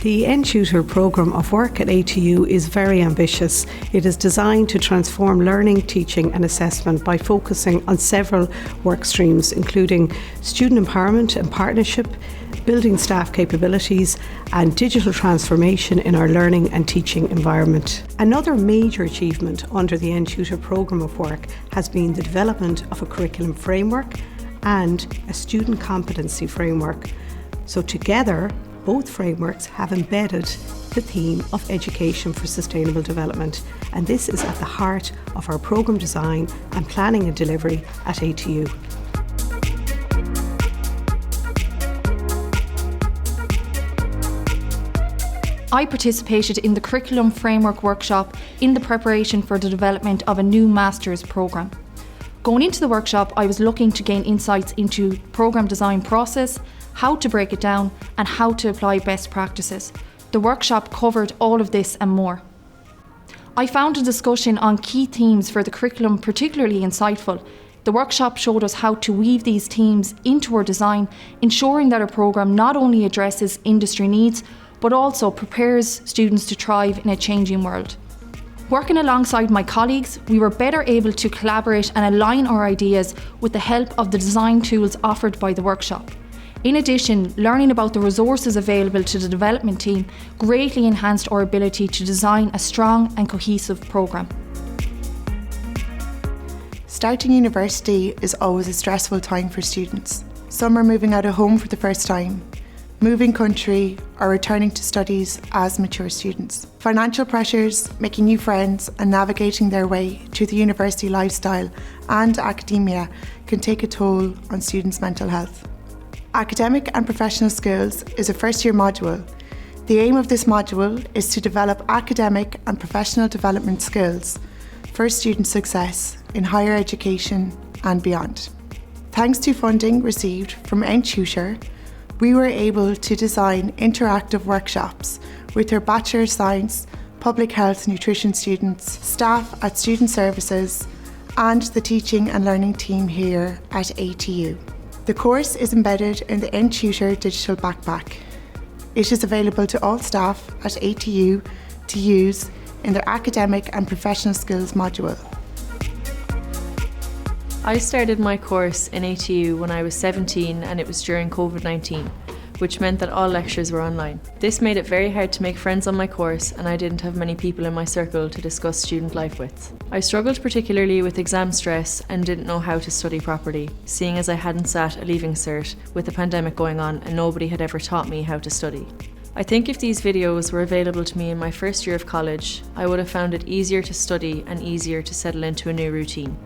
The NTutor programme of work at ATU is very ambitious. It is designed to transform learning, teaching and assessment by focusing on several work streams, including student empowerment and partnership, building staff capabilities and digital transformation in our learning and teaching environment. Another major achievement under the NTutor programme of work has been the development of a curriculum framework and a student competency framework. So together, both frameworks have embedded the theme of education for sustainable development, and this is at the heart of our programme design and planning and delivery at ATU. I participated in the Curriculum Framework workshop in the preparation for the development of a new master's programme. Going into the workshop, I was looking to gain insights into programme design process, how to break it down, and how to apply best practices. The workshop covered all of this and more. I found a discussion on key themes for the curriculum particularly insightful. The workshop showed us how to weave these themes into our design, ensuring that our programme not only addresses industry needs, but also prepares students to thrive in a changing world. Working alongside my colleagues, we were better able to collaborate and align our ideas with the help of the design tools offered by the workshop. In addition, learning about the resources available to the development team greatly enhanced our ability to design a strong and cohesive programme. Starting university is always a stressful time for students. Some are moving out of home for the first time, moving country or returning to studies as mature students. Financial pressures, making new friends and navigating their way through the university lifestyle and academia can take a toll on students' mental health. Academic and Professional Skills is a first-year module. The aim of this module is to develop academic and professional development skills for student success in higher education and beyond. Thanks to funding received from NTutor, we were able to design interactive workshops with our Bachelor of Science, Public Health Nutrition students, staff at Student Services and the teaching and learning team here at ATU. The course is embedded in the NTutor digital backpack. It is available to all staff at ATU to use in their academic and professional skills module. I started my course in ATU when I was 17 and it was during COVID-19, which meant that all lectures were online. This made it very hard to make friends on my course and I didn't have many people in my circle to discuss student life with. I struggled particularly with exam stress and didn't know how to study properly, seeing as I hadn't sat a leaving cert with the pandemic going on and nobody had ever taught me how to study. I think if these videos were available to me in my first year of college, I would have found it easier to study and easier to settle into a new routine.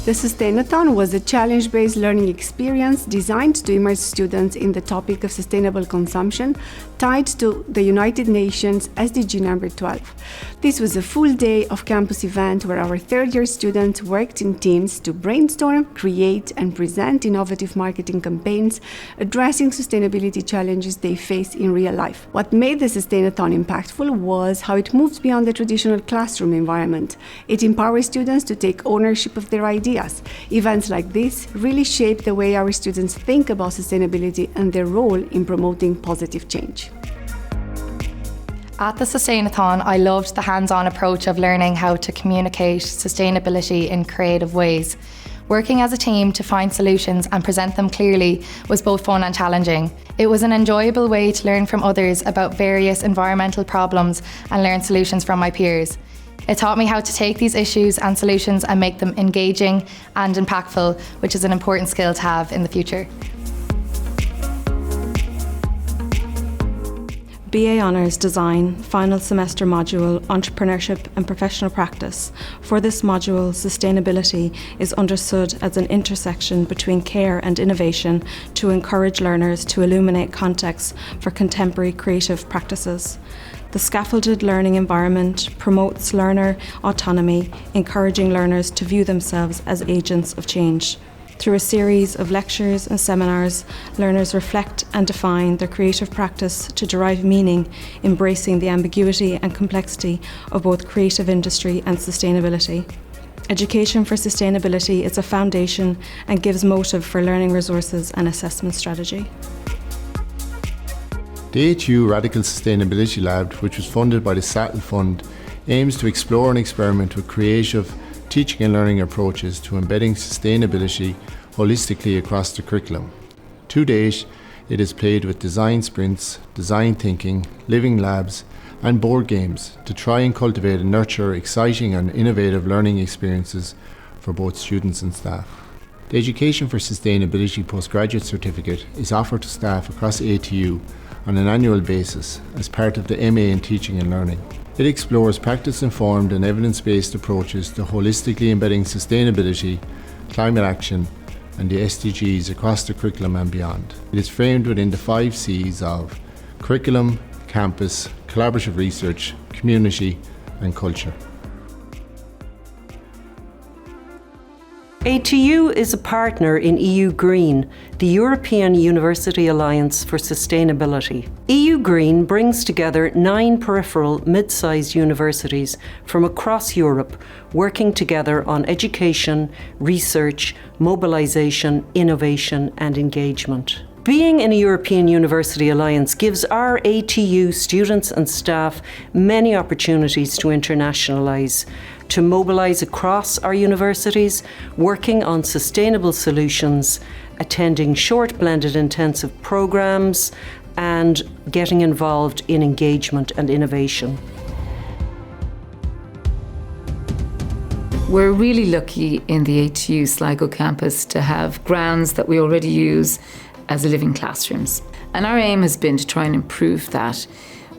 The Sustainathon was a challenge-based learning experience designed to immerse students in the topic of sustainable consumption tied to the United Nations SDG number 12. This was a full day of campus event where our third-year students worked in teams to brainstorm, create and present innovative marketing campaigns addressing sustainability challenges they face in real life. What made the Sustainathon impactful was how it moved beyond the traditional classroom environment. It empowers students to take ownership of their ideas. Events like this really shape the way our students think about sustainability and their role in promoting positive change. At the Sustainathon, I loved the hands-on approach of learning how to communicate sustainability in creative ways. Working as a team to find solutions and present them clearly was both fun and challenging. It was an enjoyable way to learn from others about various environmental problems and learn solutions from my peers. It taught me how to take these issues and solutions and make them engaging and impactful, which is an important skill to have in the future. BA Honours Design Final Semester Module Entrepreneurship and Professional Practice. For this module, sustainability is understood as an intersection between care and innovation to encourage learners to illuminate contexts for contemporary creative practices. The scaffolded learning environment promotes learner autonomy, encouraging learners to view themselves as agents of change. Through a series of lectures and seminars, learners reflect and define their creative practice to derive meaning, embracing the ambiguity and complexity of both creative industry and sustainability. Education for sustainability is a foundation and gives motive for learning resources and assessment strategy. The ATU Radical Sustainability Lab, which was funded by the Sattel Fund, aims to explore and experiment with creative teaching and learning approaches to embedding sustainability holistically across the curriculum. To date, it has played with design sprints, design thinking, living labs, and board games to try and cultivate and nurture exciting and innovative learning experiences for both students and staff. The Education for Sustainability Postgraduate Certificate is offered to staff across ATU on an annual basis as part of the MA in Teaching and Learning. It explores practice-informed and evidence-based approaches to holistically embedding sustainability, climate action, and the SDGs across the curriculum and beyond. It is framed within the 5 C's of curriculum, campus, collaborative research, community, and culture. ATU is a partner in EU Green, the European University Alliance for Sustainability. EU Green brings together 9 peripheral mid-sized universities from across Europe working together on education, research, mobilisation, innovation and engagement. Being in a European University Alliance gives our ATU students and staff many opportunities to internationalise, to mobilise across our universities, working on sustainable solutions, attending short blended intensive programmes, and getting involved in engagement and innovation. We're really lucky in the ATU Sligo campus to have grounds that we already use as living classrooms. And our aim has been to try and improve that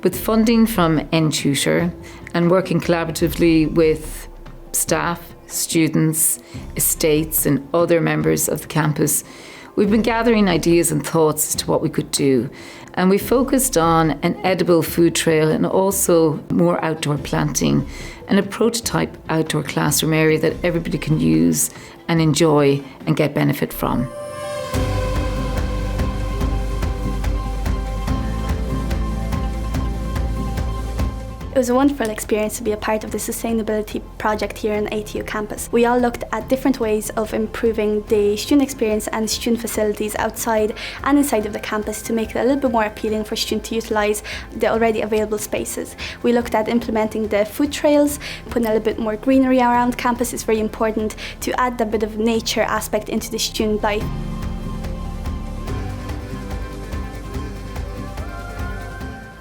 with funding from NTutor and working collaboratively with staff, students, estates and other members of the campus. We've been gathering ideas and thoughts as to what we could do. And we focused on an edible food trail and also more outdoor planting and a prototype outdoor classroom area that everybody can use and enjoy and get benefit from. It was a wonderful experience to be a part of the sustainability project here on ATU campus. We all looked at different ways of improving the student experience and student facilities outside and inside of the campus to make it a little bit more appealing for students to utilise the already available spaces. We looked at implementing the food trails, putting a little bit more greenery around campus. It's very important to add that bit of nature aspect into the student life.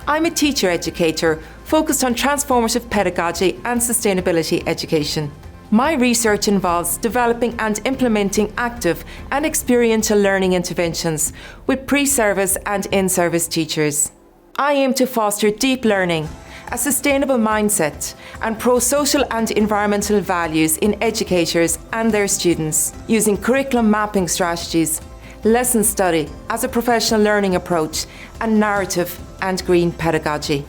I'm a teacher educator focused on transformative pedagogy and sustainability education. My research involves developing and implementing active and experiential learning interventions with pre-service and in-service teachers. I aim to foster deep learning, a sustainable mindset and pro-social and environmental values in educators and their students using curriculum mapping strategies, lesson study as a professional learning approach and narrative and green pedagogy.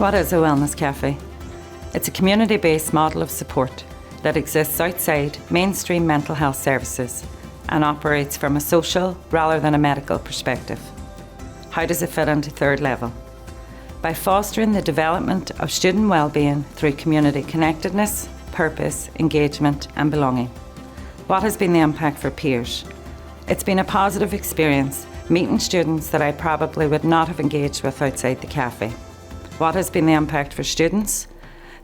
What is a wellness cafe? It's a community-based model of support that exists outside mainstream mental health services and operates from a social rather than a medical perspective. How does it fit into third level? By fostering the development of student well-being through community connectedness, purpose, engagement and belonging. What has been the impact for peers? It's been a positive experience meeting students that I probably would not have engaged with outside the cafe. What has been the impact for students?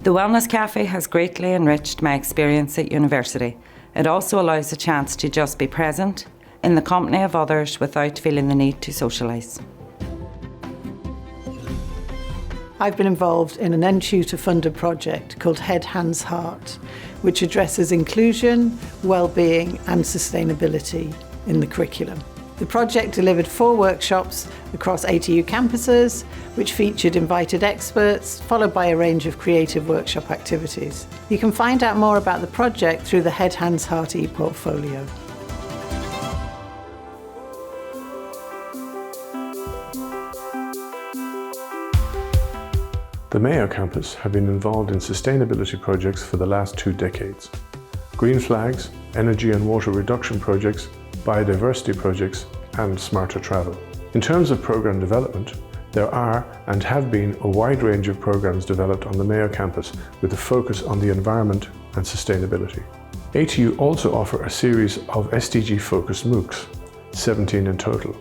The Wellness Cafe has greatly enriched my experience at university. It also allows a chance to just be present in the company of others without feeling the need to socialise. I've been involved in an NTutor funded project called Head, Hands, Heart, which addresses inclusion, well-being and sustainability in the curriculum. The project delivered 4 workshops across ATU campuses, which featured invited experts, followed by a range of creative workshop activities. You can find out more about the project through the Head, Hands, Heart e-portfolio. The The Mayo campus have been involved in sustainability projects for the last 2 decades. Green flags, energy and water reduction projects, biodiversity projects, and smarter travel. In terms of programme development, there are and have been a wide range of programmes developed on the Mayo campus with a focus on the environment and sustainability. ATU also offer a series of SDG-focused MOOCs, 17 in total.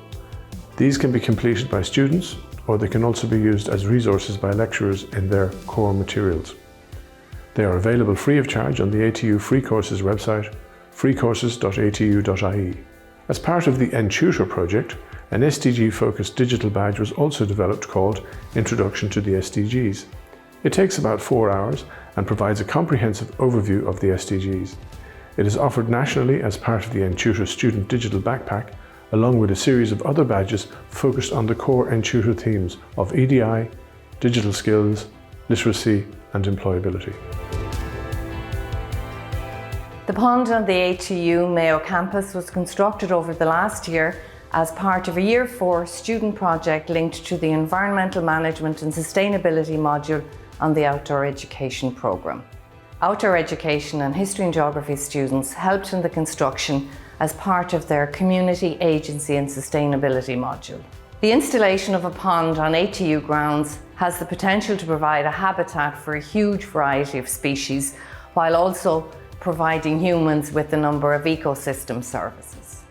These can be completed by students, or they can also be used as resources by lecturers in their core materials. They are available free of charge on the ATU Free Courses website, freecourses.atu.ie. As part of the NTutor project, an SDG-focused digital badge was also developed called Introduction to the SDGs. It takes about 4 hours and provides a comprehensive overview of the SDGs. It is offered nationally as part of the NTutor Student Digital Backpack, along with a series of other badges focused on the core NTutor themes of EDI, digital skills, literacy and employability. The pond on the ATU Mayo campus was constructed over the last year as part of a Year 4 student project linked to the Environmental Management and Sustainability module on the Outdoor Education programme. Outdoor Education and History and Geography students helped in the construction as part of their Community, Agency and Sustainability module. The installation of a pond on ATU grounds has the potential to provide a habitat for a huge variety of species, while also providing humans with a number of ecosystem services.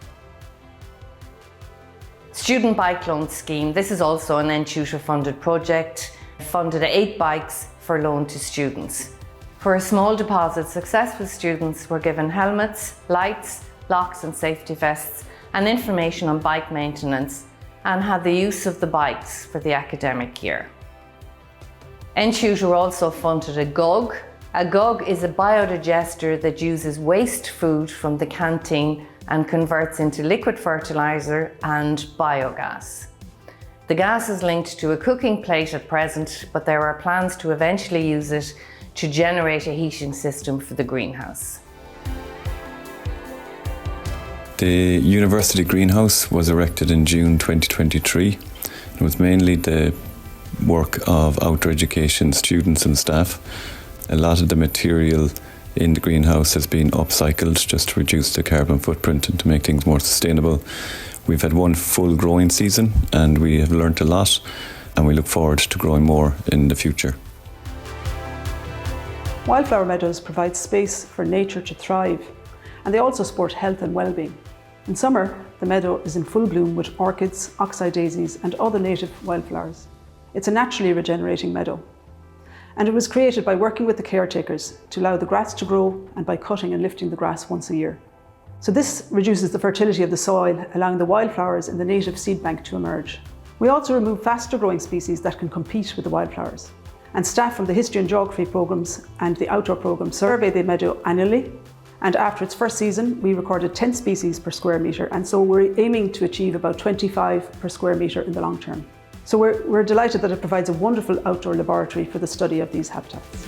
Student Bike Loan Scheme. This is also an NTutor funded project, funded 8 bikes for loan to students. For a small deposit, successful students were given helmets, lights, locks and safety vests, and information on bike maintenance, and had the use of the bikes for the academic year. NTutor also funded a GUG. A GUG is a biodigester that uses waste food from the canteen and converts into liquid fertilizer and biogas. The gas is linked to a cooking plate at present, but there are plans to eventually use it to generate a heating system for the greenhouse. The university greenhouse was erected in June 2023. It was mainly the work of outdoor education students and staff. A lot of the material in the greenhouse has been upcycled just to reduce the carbon footprint and to make things more sustainable. We've had 1 full growing season and we have learnt a lot, and we look forward to growing more in the future. Wildflower meadows provide space for nature to thrive, and they also support health and well-being. In summer, the meadow is in full bloom with orchids, oxeye daisies and other native wildflowers. It's a naturally regenerating meadow. And it was created by working with the caretakers to allow the grass to grow and by cutting and lifting the grass once a year. So this reduces the fertility of the soil, allowing the wildflowers in the native seed bank to emerge. We also remove faster growing species that can compete with the wildflowers. And staff from the History and Geography programmes and the Outdoor programme survey the meadow annually. And after its first season, we recorded 10 species per square metre, and so we're aiming to achieve about 25 per square metre in the long term. So we're delighted that it provides a wonderful outdoor laboratory for the study of these habitats.